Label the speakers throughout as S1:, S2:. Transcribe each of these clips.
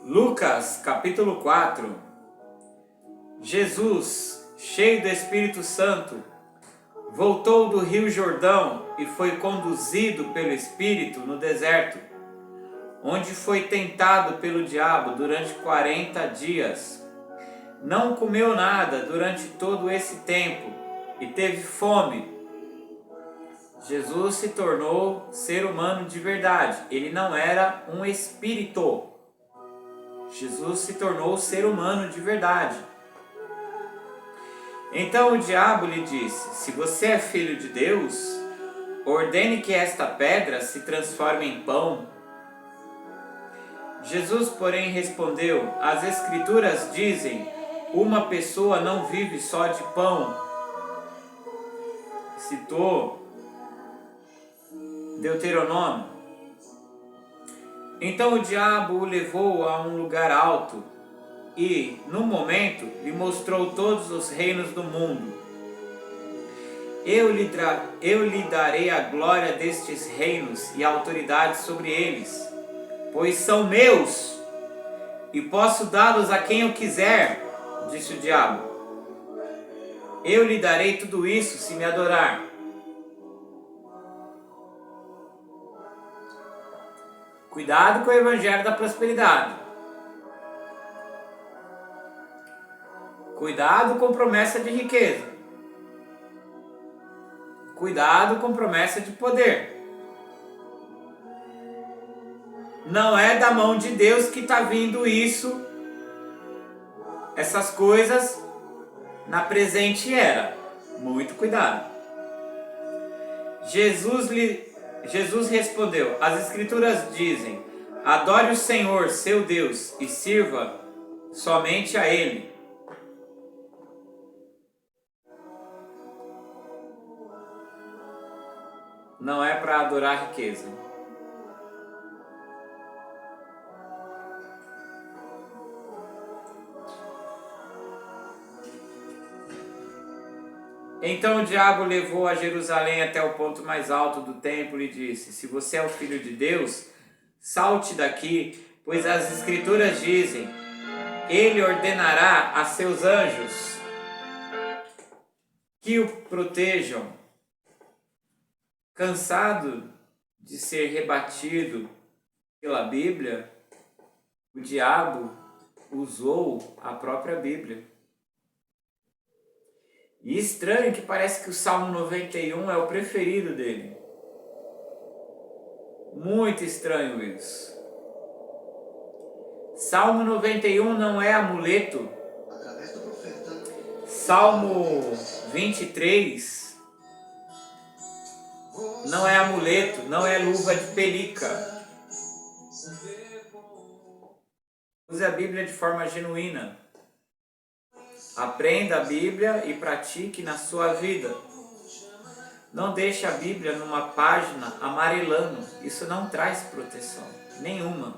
S1: Lucas, capítulo 4. Jesus, cheio do Espírito Santo, voltou do Rio Jordão e foi conduzido pelo Espírito no deserto, onde foi tentado pelo diabo durante 40 dias. Não comeu nada durante todo esse tempo e teve fome. Jesus se tornou ser humano de verdade. Ele não era um espírito. Jesus se tornou ser humano de verdade. Então o diabo lhe disse: se você é filho de Deus, ordene que esta pedra se transforme em pão. Jesus, porém, respondeu: as Escrituras dizem, uma pessoa não vive só de pão. Citou Deuteronômio. Então o diabo o levou a um lugar alto e, no momento, lhe mostrou todos os reinos do mundo. Eu lhe darei a glória destes reinos e a autoridade sobre eles, pois são meus, e posso dá-los a quem eu quiser, disse o diabo. Eu lhe darei tudo isso se me adorar. Cuidado com o evangelho da prosperidade. Cuidado com promessa de riqueza. Cuidado com promessa de poder. Não é da mão de Deus que está vindo isso, essas coisas na presente era. Muito cuidado. Jesus respondeu: as Escrituras dizem, adore o Senhor, seu Deus, e sirva somente a Ele. Não é para adorar riqueza. Então o diabo levou a Jerusalém até o ponto mais alto do templo e disse: se você é o Filho de Deus, salte daqui, pois as Escrituras dizem, Ele ordenará a seus anjos que o protejam. Cansado de ser rebatido pela Bíblia, o diabo usou a própria Bíblia. E estranho que parece que o Salmo 91 é o preferido dele. Muito estranho isso. Salmo 91 não é amuleto. Salmo 23 não é amuleto, não é luva de pelica. Use a Bíblia de forma genuína. Aprenda a Bíblia e pratique na sua vida. Não deixe a Bíblia numa página amarelando. Isso não traz proteção nenhuma.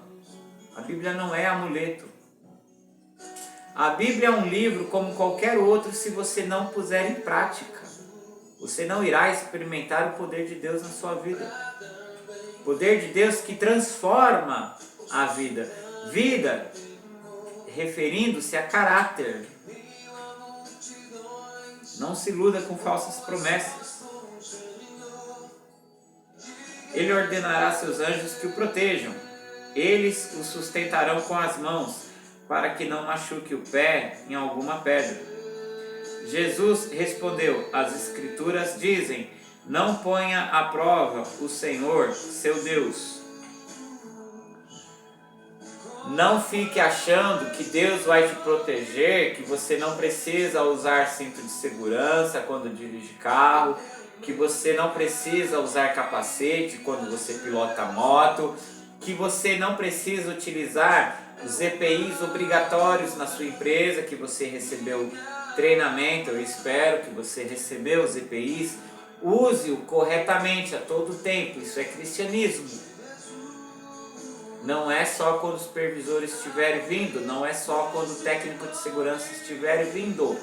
S1: A Bíblia não é amuleto. A Bíblia é um livro como qualquer outro se você não puser em prática. Você não irá experimentar o poder de Deus na sua vida. O poder de Deus que transforma a vida. Vida, referindo-se a caráter. Não se iluda com falsas promessas. Ele ordenará seus anjos que o protejam. Eles o sustentarão com as mãos, para que não machuque o pé em alguma pedra. Jesus respondeu: as Escrituras dizem, não ponha à prova o Senhor, seu Deus. Não fique achando que Deus vai te proteger, que você não precisa usar cinto de segurança quando dirige carro, que você não precisa usar capacete quando você pilota moto, que você não precisa utilizar os EPIs obrigatórios na sua empresa, que você recebeu treinamento, eu espero que você recebeu os EPIs. Use-o corretamente a todo tempo, isso é cristianismo. Não é só quando o supervisor estiver vindo, não é só quando o técnico de segurança estiver vindo.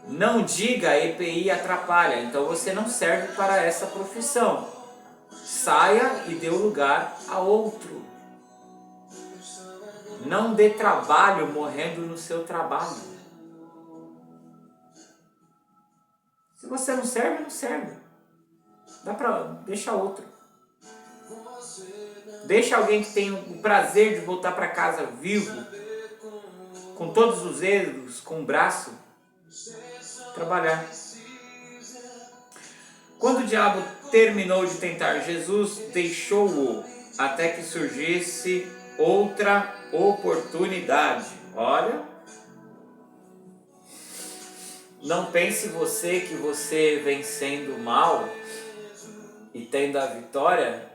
S1: Não diga EPI atrapalha, então você não serve para essa profissão. Saia e dê o lugar a outro. Não dê trabalho morrendo no seu trabalho. Se você não serve, não serve. Deixa outro. Deixa alguém que tem o prazer de voltar para casa vivo, com todos os dedos, com o braço, trabalhar. Quando o diabo terminou de tentar Jesus, deixou-o até que surgisse outra oportunidade. Olha, não pense você que você vencendo o mal e tendo a vitória,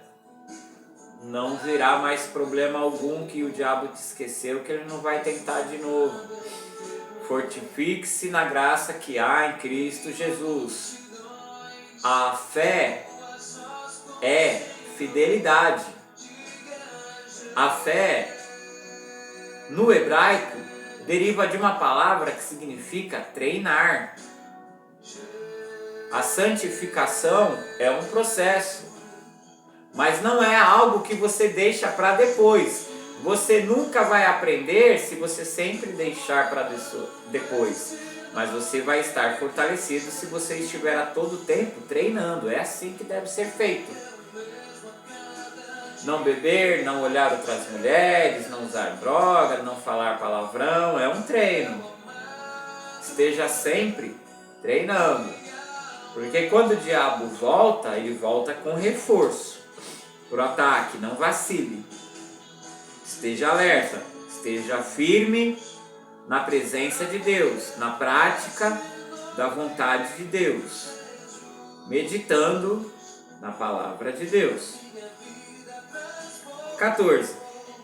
S1: não virá mais problema algum que o diabo te esqueceu, que ele não vai tentar de novo. Fortifique-se na graça que há em Cristo Jesus. A fé é fidelidade. A fé, no hebraico, deriva de uma palavra que significa treinar. A santificação é um processo, mas não é algo que você deixa para depois. Você nunca vai aprender se você sempre deixar para depois. Mas você vai estar fortalecido se você estiver a todo tempo treinando. É assim que deve ser feito. Não beber, não olhar outras mulheres, não usar droga, não falar palavrão. É um treino. Esteja sempre treinando. Porque quando o diabo volta, ele volta com reforço para o ataque. Não vacile. Esteja alerta. Esteja firme na presença de Deus, na prática da vontade de Deus, meditando na palavra de Deus. 14.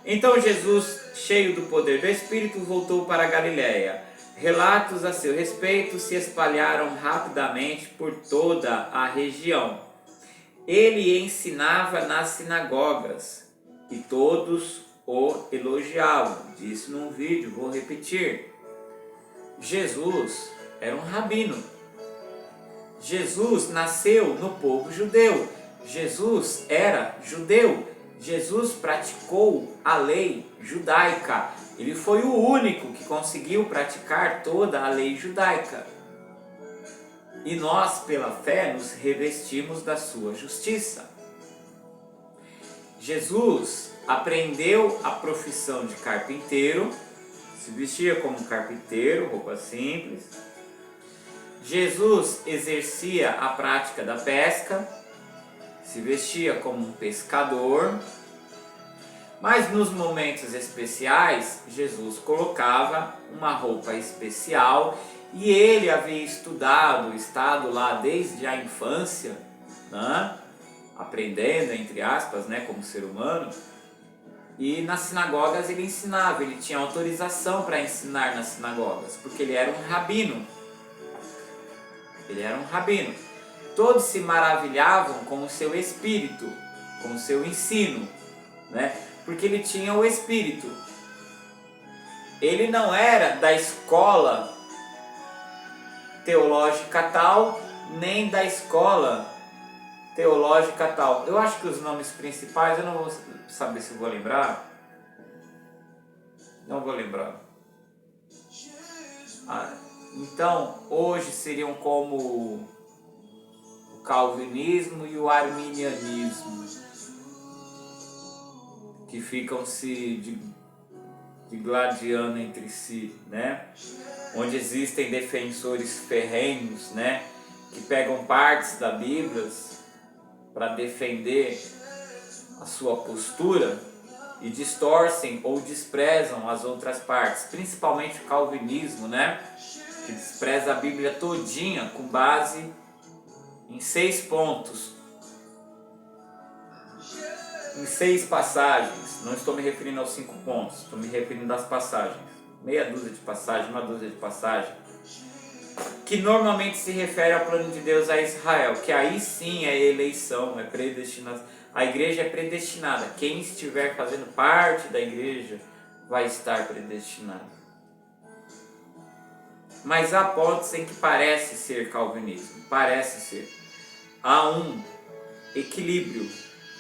S1: Então Jesus, cheio do poder do Espírito, voltou para a Galiléia. Relatos a seu respeito se espalharam rapidamente por toda a região. Ele ensinava nas sinagogas e todos o elogiavam. Disse num vídeo, vou repetir. Jesus era um rabino. Jesus nasceu no povo judeu. Jesus era judeu. Jesus praticou a lei judaica. Ele foi o único que conseguiu praticar toda a lei judaica. E nós, pela fé, nos revestimos da sua justiça. Jesus aprendeu a profissão de carpinteiro, se vestia como carpinteiro, roupa simples. Jesus exercia a prática da pesca, se vestia como um pescador. Mas nos momentos especiais, Jesus colocava uma roupa especial e ele havia estado lá desde a infância, né? Aprendendo, entre aspas, né, como ser humano. E nas sinagogas ele ensinava, ele tinha autorização para ensinar nas sinagogas, porque ele era um rabino. Ele era um rabino. Todos se maravilhavam com o seu espírito, com o seu ensino, né? Porque ele tinha o espírito. Ele não era da escola teológica tal, nem da escola teológica tal. Eu acho que os nomes principais, eu não vou saber se vou lembrar. Não vou lembrar. Então, hoje seriam como o calvinismo e o arminianismo, que ficam se digladiando entre si, né? Onde existem defensores ferrenhos, né? Que pegam partes da Bíblia para defender a sua postura e distorcem ou desprezam as outras partes, principalmente o calvinismo, né? Que despreza a Bíblia todinha com base em 6 pontos, em 6 passagens. Não estou me referindo aos 5 pontos, estou me referindo às passagens. Meia dúzia de passagens, uma dúzia de passagens, que normalmente se refere ao plano de Deus a Israel, que aí sim é eleição, é predestinação. A igreja é predestinada. Quem estiver fazendo parte da igreja vai estar predestinado. Mas há pontos em que parece ser calvinismo, parece ser. Há um equilíbrio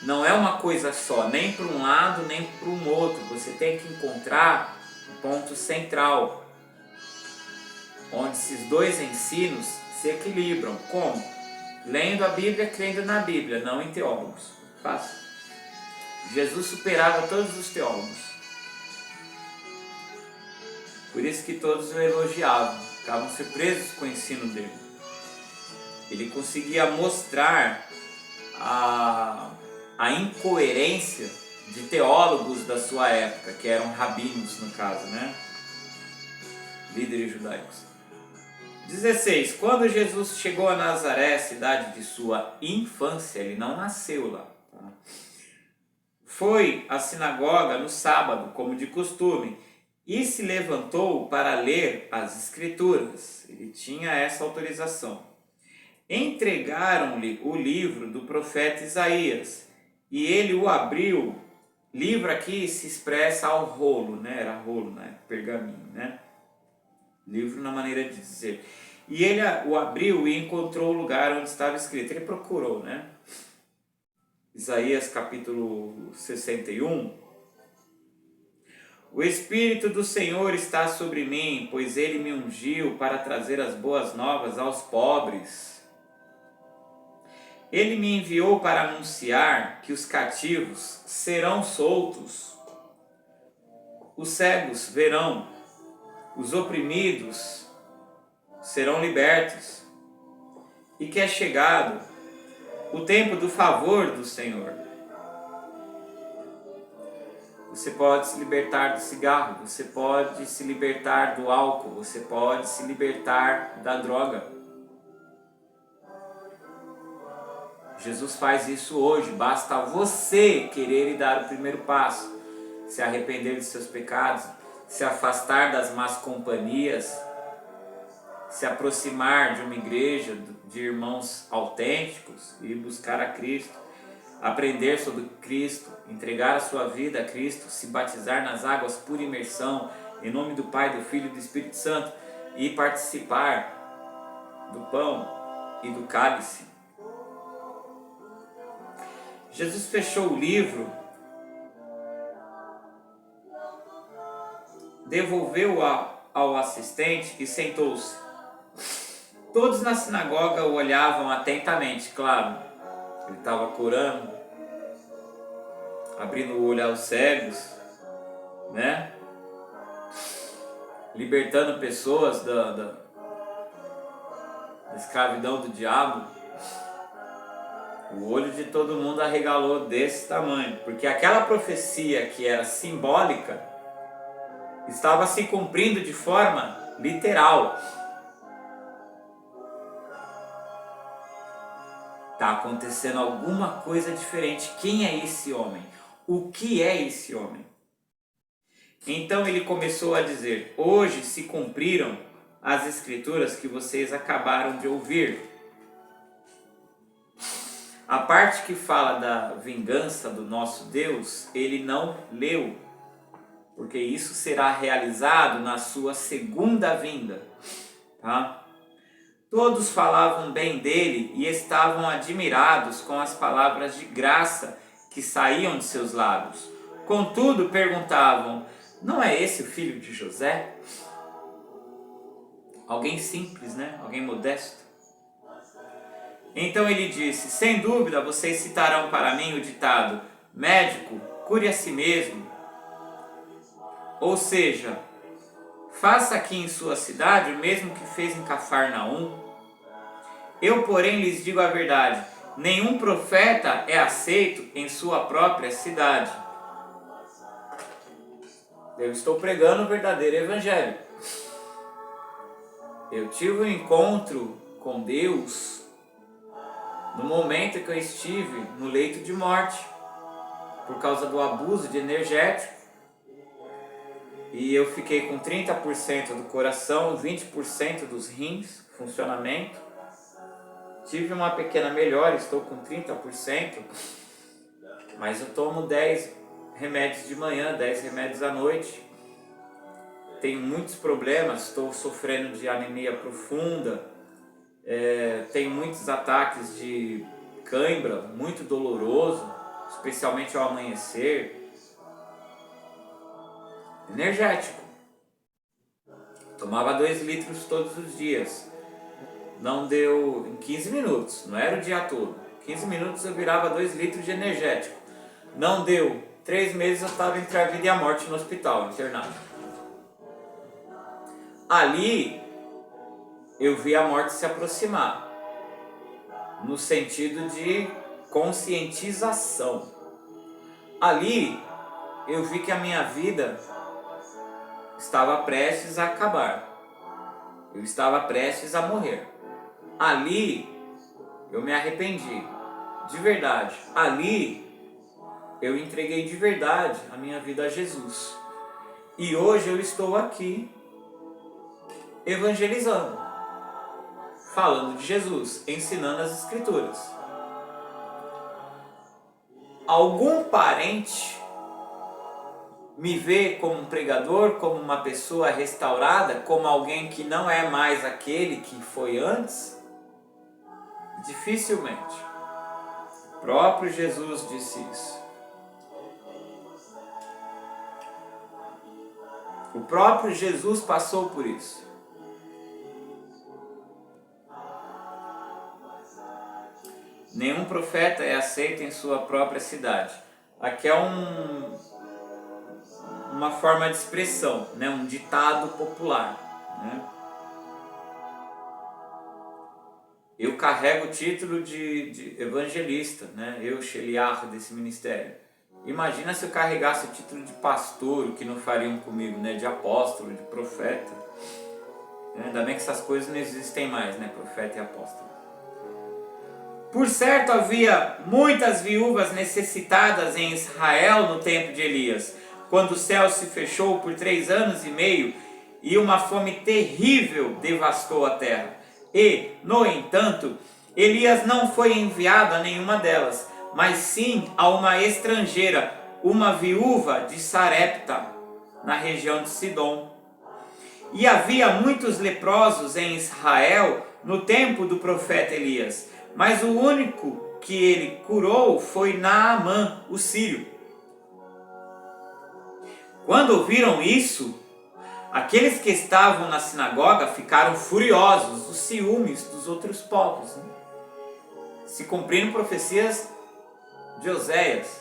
S1: não é uma coisa só, nem para um lado, nem para um outro. Você tem que encontrar um ponto central, onde esses dois ensinos se equilibram. Como? Lendo a Bíblia, crendo na Bíblia, não em teólogos. Fácil. Jesus superava todos os teólogos. Por isso que todos o elogiavam, ficavam surpresos com o ensino dele. Ele conseguia mostrar a incoerência de teólogos da sua época, que eram rabinos no caso, né? Líderes judaicos. 16. Quando Jesus chegou a Nazaré, cidade de sua infância, ele não nasceu lá, tá? Foi à sinagoga no sábado, como de costume, e se levantou para ler as Escrituras. Ele tinha essa autorização. Entregaram-lhe o livro do profeta Isaías, e ele o abriu. Livro aqui se expressa ao rolo, né? Era rolo, né? Pergaminho, né? Livro na maneira de dizer. E ele o abriu e encontrou o lugar onde estava escrito. Ele procurou, né? Isaías capítulo 61. O Espírito do Senhor está sobre mim, pois ele me ungiu para trazer as boas novas aos pobres. Ele me enviou para anunciar que os cativos serão soltos, os cegos verão, os oprimidos serão libertos, e que é chegado o tempo do favor do Senhor. Você pode se libertar do cigarro, você pode se libertar do álcool, você pode se libertar da droga. Jesus faz isso hoje, basta você querer e dar o primeiro passo, se arrepender de seus pecados, se afastar das más companhias, se aproximar de uma igreja, de irmãos autênticos e buscar a Cristo, aprender sobre Cristo, entregar a sua vida a Cristo, se batizar nas águas por imersão, em nome do Pai, do Filho e do Espírito Santo, e participar do pão e do cálice. Jesus fechou o livro, devolveu ao assistente e sentou-se. Todos na sinagoga o olhavam atentamente, claro. Ele estava curando, abrindo o olho aos cegos, né? Libertando pessoas da escravidão do diabo. O olho de todo mundo arregalou desse tamanho, porque aquela profecia que era simbólica estava se cumprindo de forma literal. Está acontecendo alguma coisa diferente. Quem é esse homem? O que é esse homem? Então ele começou a dizer: hoje se cumpriram as escrituras que vocês acabaram de ouvir. A parte que fala da vingança do nosso Deus, ele não leu, porque isso será realizado na sua segunda vinda, tá? Todos falavam bem dele e estavam admirados com as palavras de graça que saíam de seus lábios. Contudo, perguntavam: não é esse o filho de José? Alguém simples, né? Alguém modesto. Então ele disse: sem dúvida vocês citarão para mim o ditado: médico, cure a si mesmo. Ou seja, faça aqui em sua cidade o mesmo que fez em Cafarnaum. Eu, porém, lhes digo a verdade: nenhum profeta é aceito em sua própria cidade. Eu estou pregando o verdadeiro evangelho. Eu tive um encontro com Deus no momento que eu estive no leito de morte, por causa do abuso de energético, e eu fiquei com 30% do coração, 20% dos rins, funcionamento. Tive uma pequena melhora, estou com 30%, mas eu tomo 10 remédios de manhã, 10 remédios à noite. Tenho muitos problemas, estou sofrendo de anemia profunda, tenho muitos ataques de cãibra, muito doloroso. especialmente ao amanhecer. Energético. Tomava 2 litros todos os dias. Não deu em 15 minutos, não era o dia todo. 15 minutos eu virava 2 litros de energético. Não deu 3 meses, eu estava entre a vida e a morte no hospital, internado. Ali eu vi a morte se aproximar, no sentido de conscientização. Ali eu vi que a minha vida estava prestes a acabar. Eu estava prestes a morrer. Ali eu me arrependi, de verdade. Ali eu entreguei de verdade a minha vida a Jesus. E hoje eu estou aqui evangelizando, falando de Jesus, ensinando as Escrituras. Algum parente me vê como um pregador, como uma pessoa restaurada, como alguém que não é mais aquele que foi antes? Dificilmente. O próprio Jesus disse isso. O próprio Jesus passou por isso. Nenhum profeta é aceito em sua própria cidade. Aqui é uma forma de expressão, né? Um ditado popular, né? Eu carrego o título de evangelista, né? Eu, Sheliach, desse ministério. Imagina se eu carregasse o título de pastor, o que não fariam comigo, né? De apóstolo, de profeta. Ainda bem que essas coisas não existem mais, né? Profeta e apóstolo. Por certo, havia muitas viúvas necessitadas em Israel no tempo de Elias, quando o céu se fechou por 3 anos e meio e uma fome terrível devastou a terra. E, no entanto, Elias não foi enviado a nenhuma delas, mas sim a uma estrangeira, uma viúva de Sarepta, na região de Sidom. E havia muitos leprosos em Israel no tempo do profeta Elias, mas o único que ele curou foi Naamã, o sírio. Quando ouviram isso, aqueles que estavam na sinagoga ficaram furiosos, os ciúmes dos outros povos, né? Se cumprindo profecias de Oséias.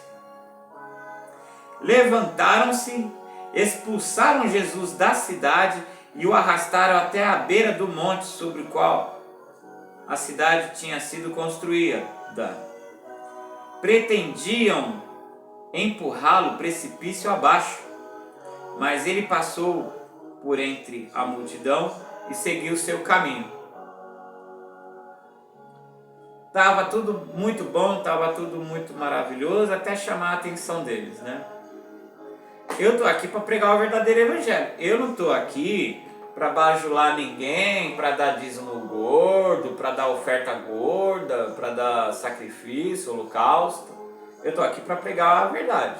S1: Levantaram-se, expulsaram Jesus da cidade e o arrastaram até a beira do monte sobre o qual a cidade tinha sido construída. Pretendiam empurrá-lo precipício abaixo, mas ele passou por entre a multidão e seguiu seu caminho. Estava tudo muito bom, estava tudo muito maravilhoso, até chamar a atenção deles, né? Eu estou aqui para pregar o verdadeiro evangelho. Eu não estou aqui para bajular ninguém, para dar dízimo gordo, para dar oferta gorda, para dar sacrifício, holocausto. Eu estou aqui para pregar a verdade.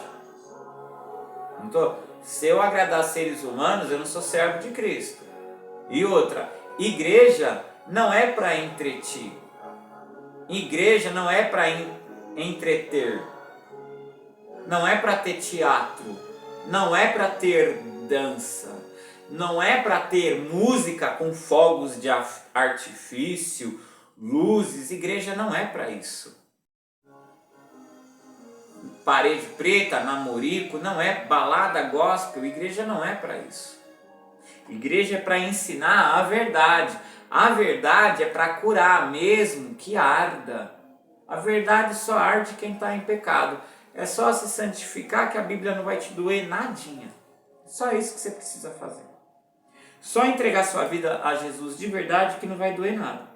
S1: Não tô. Se eu agradar seres humanos, eu não sou servo de Cristo. E outra, igreja não é para entreter. Igreja não é para entreter. Não é para ter teatro. Não é para ter dança. Não é para ter música com fogos de artifício, luzes. Igreja não é para isso. Parede preta, namorico, não é balada gospel. Igreja não é para isso. Igreja é para ensinar a verdade. A verdade é para curar, mesmo que arda. A verdade só arde quem está em pecado. É só se santificar que a Bíblia não vai te doer nadinha. Só isso que você precisa fazer. Só entregar sua vida a Jesus de verdade que não vai doer nada.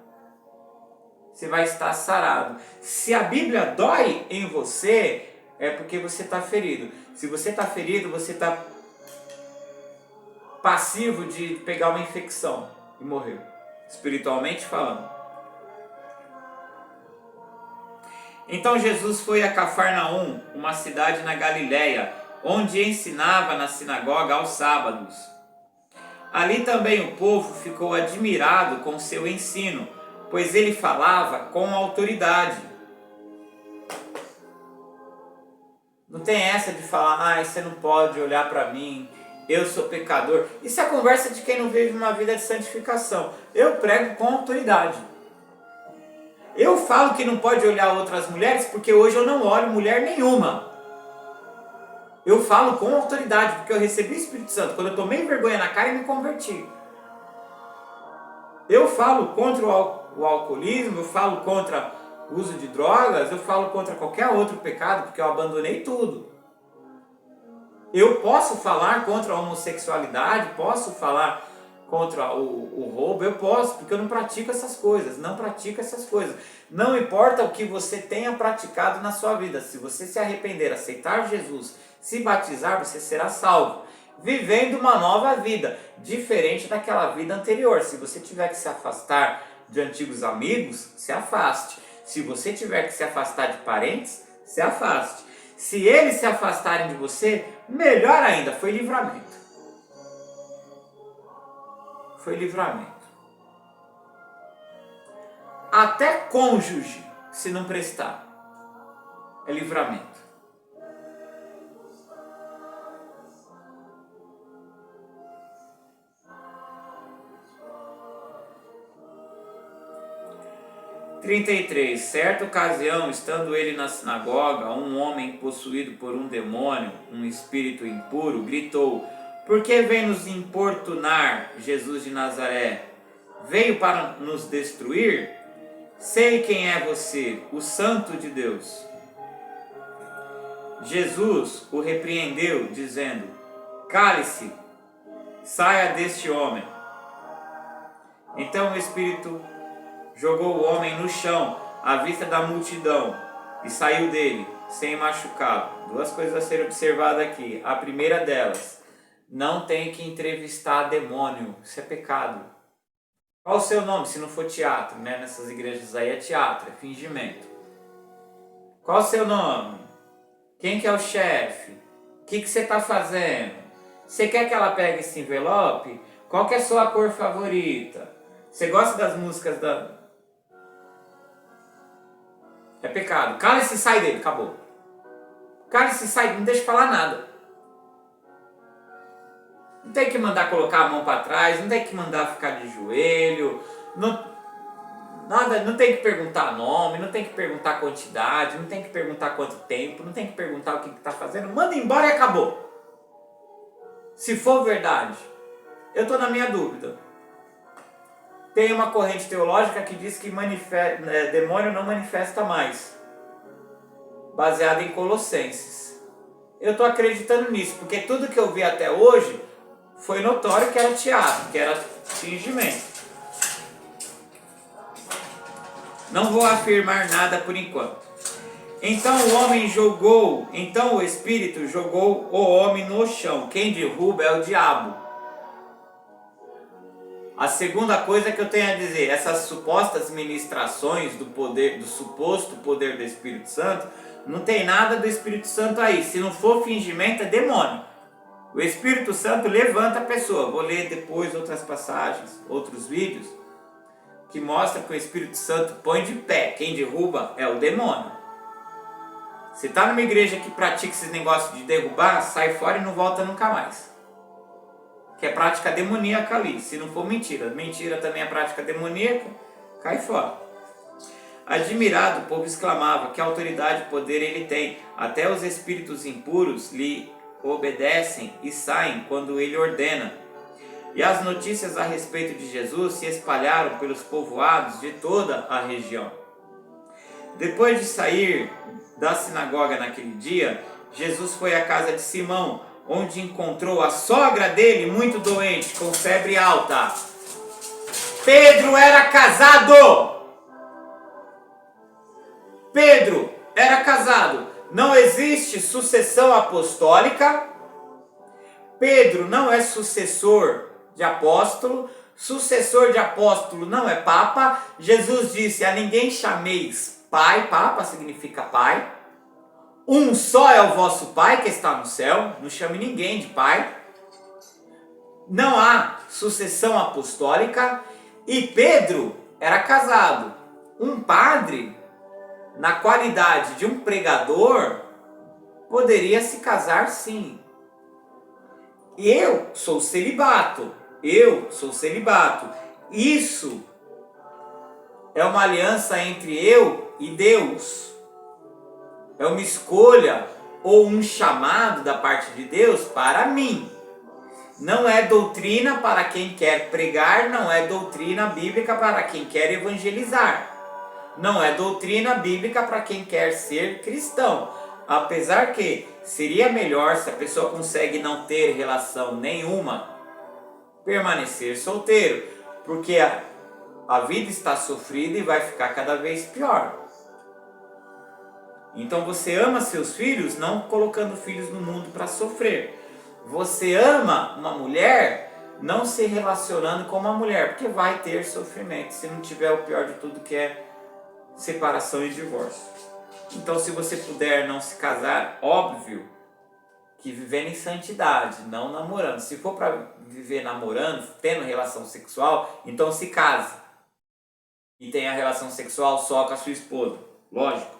S1: Você vai estar sarado. Se a Bíblia dói em você, é porque você está ferido. Se você está ferido, você está passivo de pegar uma infecção e morrer, espiritualmente falando. Então Jesus foi a Cafarnaum, uma cidade na Galiléia, onde ensinava na sinagoga aos sábados. Ali também o povo ficou admirado com seu ensino, pois ele falava com autoridade. Não tem essa de falar, você não pode olhar para mim, eu sou pecador. Isso é a conversa de quem não vive uma vida de santificação. Eu prego com autoridade. Eu falo que não pode olhar outras mulheres porque hoje eu não olho mulher nenhuma. Eu falo com autoridade porque eu recebi o Espírito Santo. Quando eu tomei vergonha na cara e me converti. Eu falo contra o alcoolismo, eu falo contra o uso de drogas, eu falo contra qualquer outro pecado porque eu abandonei tudo. Eu posso falar contra a homossexualidade, posso falar contra o roubo, eu posso, porque eu não pratico essas coisas, não pratico essas coisas. Não importa o que você tenha praticado na sua vida, se você se arrepender, aceitar Jesus, se batizar, você será salvo, vivendo uma nova vida, diferente daquela vida anterior. Se você tiver que se afastar de antigos amigos, se afaste. Se você tiver que se afastar de parentes, se afaste. Se eles se afastarem de você, melhor ainda, foi livramento. Foi livramento. Até cônjuge, se não prestar, é livramento. Certa ocasião, estando ele na sinagoga, um homem possuído por um demônio, um espírito impuro, gritou: "Por que vem nos importunar, Jesus de Nazaré? Veio para nos destruir? Sei quem é você, o Santo de Deus." Jesus o repreendeu, dizendo: "Cale-se, saia deste homem." Então o espírito jogou o homem no chão, à vista da multidão, e saiu dele, sem machucá-lo. Duas coisas a serem observadas aqui. A primeira delas, não tem que entrevistar demônio, isso é pecado. Qual o seu nome, se não for teatro, né? Nessas igrejas aí é teatro, é fingimento. Qual o seu nome? Quem que é o chefe? O que você está fazendo? Você quer que ela pegue esse envelope? Qual que é a sua cor favorita? Você gosta das músicas da... É pecado. Cala-se e sai dele, acabou. Cala-se e sai, não deixa falar nada. Não tem que mandar colocar a mão para trás, não tem que mandar ficar de joelho, não tem que perguntar nome, não tem que perguntar quantidade, não tem que perguntar quanto tempo, não tem que perguntar o que está fazendo. Manda embora e acabou. Se for verdade, eu estou na minha dúvida. Tem uma corrente teológica que diz que demônio não manifesta mais, baseada em Colossenses. Eu estou acreditando nisso, porque tudo que eu vi até hoje foi notório que era teatro, que era fingimento. Não vou afirmar nada por enquanto. Então o espírito jogou o homem no chão. Quem derruba é o diabo. A segunda coisa que eu tenho a dizer, essas supostas ministrações do poder, do suposto poder do Espírito Santo, não tem nada do Espírito Santo aí. Se não for fingimento, é demônio. O Espírito Santo levanta a pessoa. Vou ler depois outras passagens, outros vídeos, que mostra que o Espírito Santo põe de pé. Quem derruba é o demônio. Se está numa igreja que pratica esses negócios de derrubar, sai fora e não volta nunca mais. Que é prática demoníaca ali, se não for mentira. Mentira também é prática demoníaca, cai fora. Admirado, o povo exclamava: que autoridade e poder ele tem. Até os espíritos impuros lhe obedecem e saem quando ele ordena. E as notícias a respeito de Jesus se espalharam pelos povoados de toda a região. Depois de sair da sinagoga naquele dia, Jesus foi à casa de Simão, onde encontrou a sogra dele muito doente, com febre alta. Pedro era casado! Pedro era casado. Não existe sucessão apostólica. Pedro não é sucessor de apóstolo. Sucessor de apóstolo não é papa. Jesus disse: a ninguém chameis pai. Papa significa pai. Um só é o vosso pai que está no céu. Não chame ninguém de pai. Não há sucessão apostólica. E Pedro era casado. Um padre, na qualidade de um pregador, poderia se casar sim. Eu sou celibato. Eu sou celibato. Isso é uma aliança entre eu e Deus. É uma escolha ou um chamado da parte de Deus para mim. Não é doutrina para quem quer pregar, não é doutrina bíblica para quem quer evangelizar. Não é doutrina bíblica para quem quer ser cristão. Apesar que seria melhor, se a pessoa consegue não ter relação nenhuma, permanecer solteiro, porque a vida está sofrida e vai ficar cada vez pior. Então você ama seus filhos não colocando filhos no mundo para sofrer. Você ama uma mulher não se relacionando com uma mulher, porque vai ter sofrimento, se não tiver o pior de tudo, que é separação e divórcio. Então, se você puder não se casar, óbvio que vivendo em santidade, não namorando. Se for para viver namorando, tendo relação sexual, então se case e tenha relação sexual só com a sua esposa, lógico.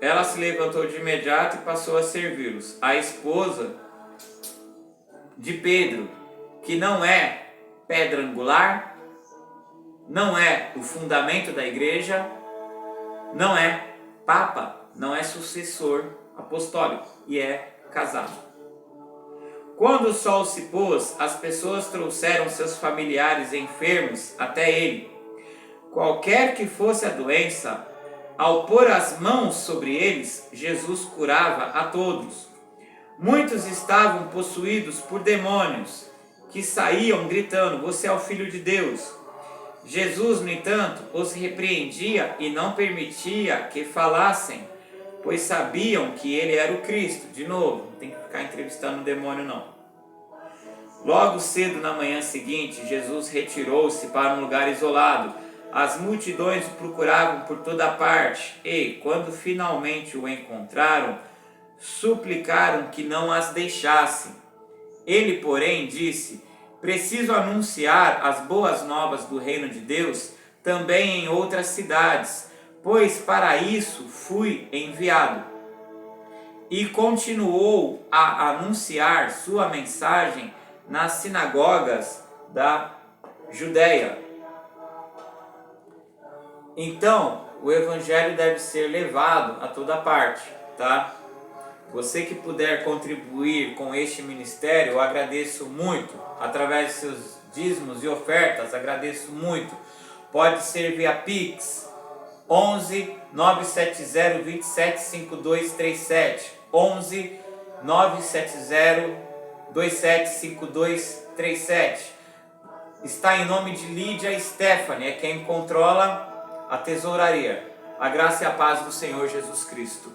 S1: Ela se levantou de imediato e passou a servi-los. A esposa de Pedro, que não é pedra angular, não é o fundamento da igreja, não é papa, não é sucessor apostólico e é casado. Quando o sol se pôs, as pessoas trouxeram seus familiares enfermos até ele. Qualquer que fosse a doença, ao pôr as mãos sobre eles, Jesus curava a todos. Muitos estavam possuídos por demônios, que saíam gritando: "Você é o Filho de Deus". Jesus, no entanto, os repreendia e não permitia que falassem, pois sabiam que ele era o Cristo. De novo, não tem que ficar entrevistando o demônio, não. Logo cedo na manhã seguinte, Jesus retirou-se para um lugar isolado. As multidões o procuravam por toda parte e, quando finalmente o encontraram, suplicaram que não as deixasse. Ele, porém, disse: "Preciso anunciar as boas novas do reino de Deus também em outras cidades, pois para isso fui enviado." E continuou a anunciar sua mensagem nas sinagogas da Judéia. Então, o evangelho deve ser levado a toda parte, tá? Você que puder contribuir com este ministério, eu agradeço muito. Através de seus dízimos e ofertas, agradeço muito. Pode ser via Pix, 11 970 27 5237. 11 970 27 5237. Está em nome de Lídia Stephanie, é quem controla a tesouraria. A graça e a paz do Senhor Jesus Cristo.